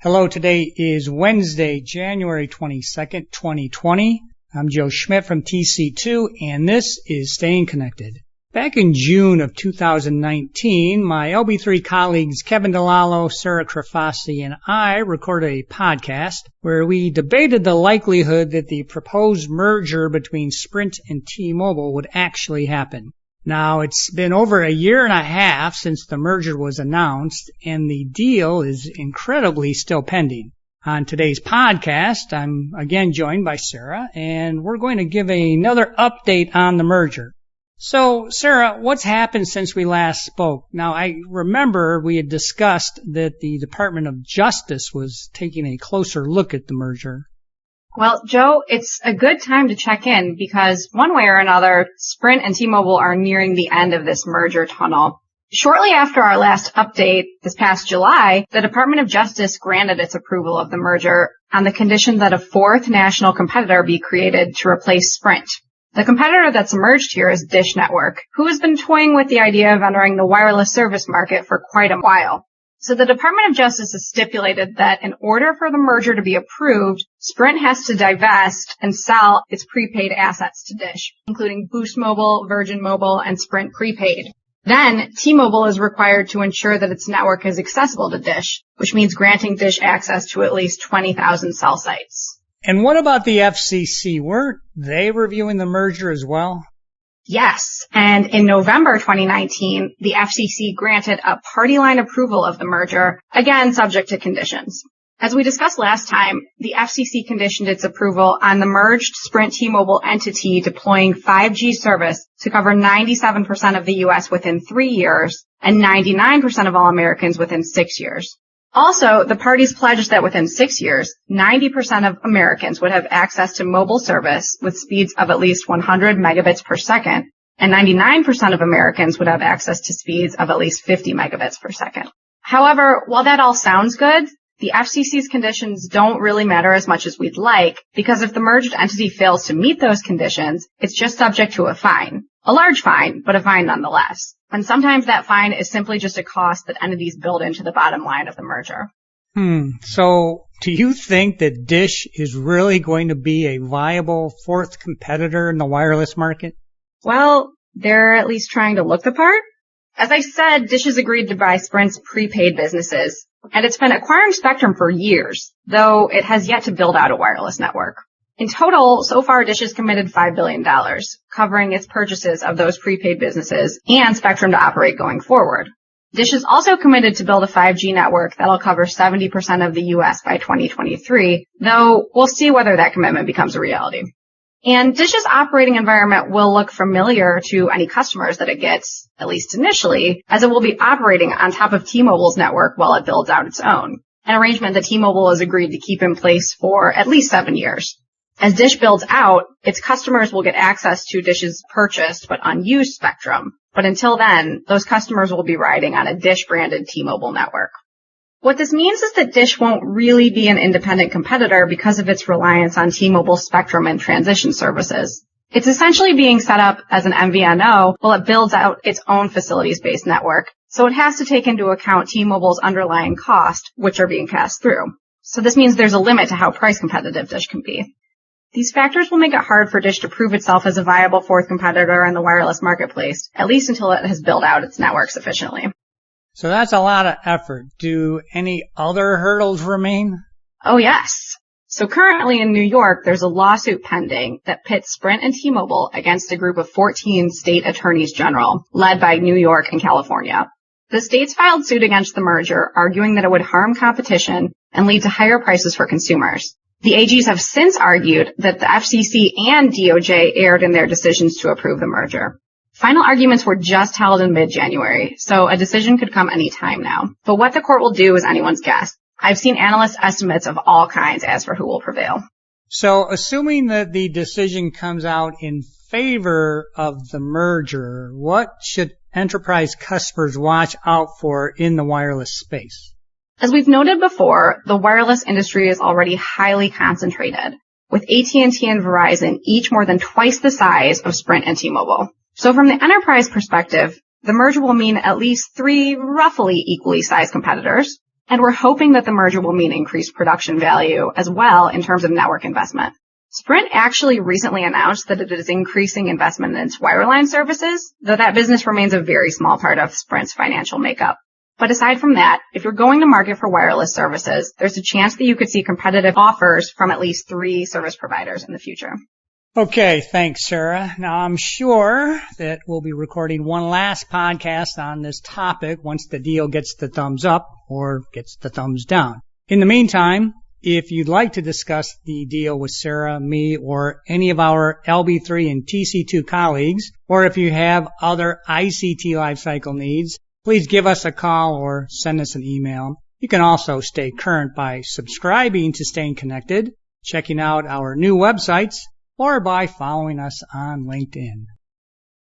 Hello, today is Wednesday, January 22nd, 2020. I'm Joe Schmidt from TC2, and this is Staying Connected. Back in June of 2019, my LB3 colleagues Kevin DeLallo, Sarah Crafassi, and I recorded a podcast where we debated the likelihood that the proposed merger between Sprint and T-Mobile would actually happen. Now, it's been over a year and a half since the merger was announced, and the deal is incredibly still pending. On today's podcast, I'm again joined by Sarah, and we're going to give another update on the merger. So, Sarah, what's happened since we last spoke? Now, I remember we had discussed that the Department of Justice was taking a closer look at the merger. Well, Joe, it's a good time to check in because one way or another, Sprint and T-Mobile are nearing the end of this merger tunnel. Shortly after our last update this past July, the Department of Justice granted its approval of the merger on the condition that a fourth national competitor be created to replace Sprint. The competitor that's emerged here is Dish Network, who has been toying with the idea of entering the wireless service market for quite a while. So the Department of Justice has stipulated that in order for the merger to be approved, Sprint has to divest and sell its prepaid assets to Dish, including Boost Mobile, Virgin Mobile, and Sprint Prepaid. Then, T-Mobile is required to ensure that its network is accessible to Dish, which means granting Dish access to at least 20,000 cell sites. And what about the FCC? Weren't they reviewing the merger as well? Yes, and in November 2019, the FCC granted a party line approval of the merger, again subject to conditions. As we discussed last time, the FCC conditioned its approval on the merged Sprint T-Mobile entity deploying 5G service to cover 97% of the U.S. within 3 years and 99% of all Americans within 6 years. Also, the parties pledged that within 6 years, 90% of Americans would have access to mobile service with speeds of at least 100 megabits per second, and 99% of Americans would have access to speeds of at least 50 megabits per second. However, while that all sounds good, the FCC's conditions don't really matter as much as we'd like, because if the merged entity fails to meet those conditions, it's just subject to a fine. A large fine, but a fine nonetheless. And sometimes that fine is simply just a cost that entities build into the bottom line of the merger. So do you think that Dish is really going to be a viable fourth competitor in the wireless market? Well, they're at least trying to look the part. As I said, Dish has agreed to buy Sprint's prepaid businesses, and it's been acquiring spectrum for years, though it has yet to build out a wireless network. In total, so far, Dish has committed $5 billion, covering its purchases of those prepaid businesses and spectrum to operate going forward. Dish is also committed to build a 5G network that'll cover 70% of the U.S. by 2023, though we'll see whether that commitment becomes a reality. And Dish's operating environment will look familiar to any customers that it gets, at least initially, as it will be operating on top of T-Mobile's network while it builds out its own, an arrangement that T-Mobile has agreed to keep in place for at least 7 years. As Dish builds out, its customers will get access to Dish's purchased but unused spectrum. But until then, those customers will be riding on a Dish-branded T-Mobile network. What this means is that Dish won't really be an independent competitor because of its reliance on T-Mobile spectrum and transition services. It's essentially being set up as an MVNO while it builds out its own facilities-based network. So it has to take into account T-Mobile's underlying cost, which are being passed through. So this means there's a limit to how price competitive Dish can be. These factors will make it hard for Dish to prove itself as a viable fourth competitor in the wireless marketplace, at least until it has built out its network sufficiently. So that's a lot of effort. Do any other hurdles remain? Oh, yes. So currently in New York, there's a lawsuit pending that pits Sprint and T-Mobile against a group of 14 state attorneys general, led by New York and California. The states filed suit against the merger, arguing that it would harm competition and lead to higher prices for consumers. The AGs have since argued that the FCC and DOJ erred in their decisions to approve the merger. Final arguments were just held in mid-January, so a decision could come any time now. But what the court will do is anyone's guess. I've seen analyst estimates of all kinds as for who will prevail. So assuming that the decision comes out in favor of the merger, what should enterprise customers watch out for in the wireless space? As we've noted before, the wireless industry is already highly concentrated, with AT&T and Verizon each more than twice the size of Sprint and T-Mobile. So from the enterprise perspective, The merger will mean at least 3 roughly equally sized competitors, and we're hoping that the merger will mean increased production value as well in terms of network investment. Sprint actually recently announced that it is increasing investment in its wireline services, though that business remains a very small part of Sprint's financial makeup. But aside from that, if you're going to market for wireless services, there's a chance that you could see competitive offers from at least 3 service providers in the future. Okay, thanks, Sarah. Now, I'm sure that we'll be recording one last podcast on this topic once the deal gets the thumbs up or gets the thumbs down. In the meantime, if you'd like to discuss the deal with Sarah, me, or any of our LB3 and TC2 colleagues, or if you have other ICT lifecycle needs, please give us a call or send us an email. You can also stay current by subscribing to Staying Connected, checking out our new websites, or by following us on LinkedIn.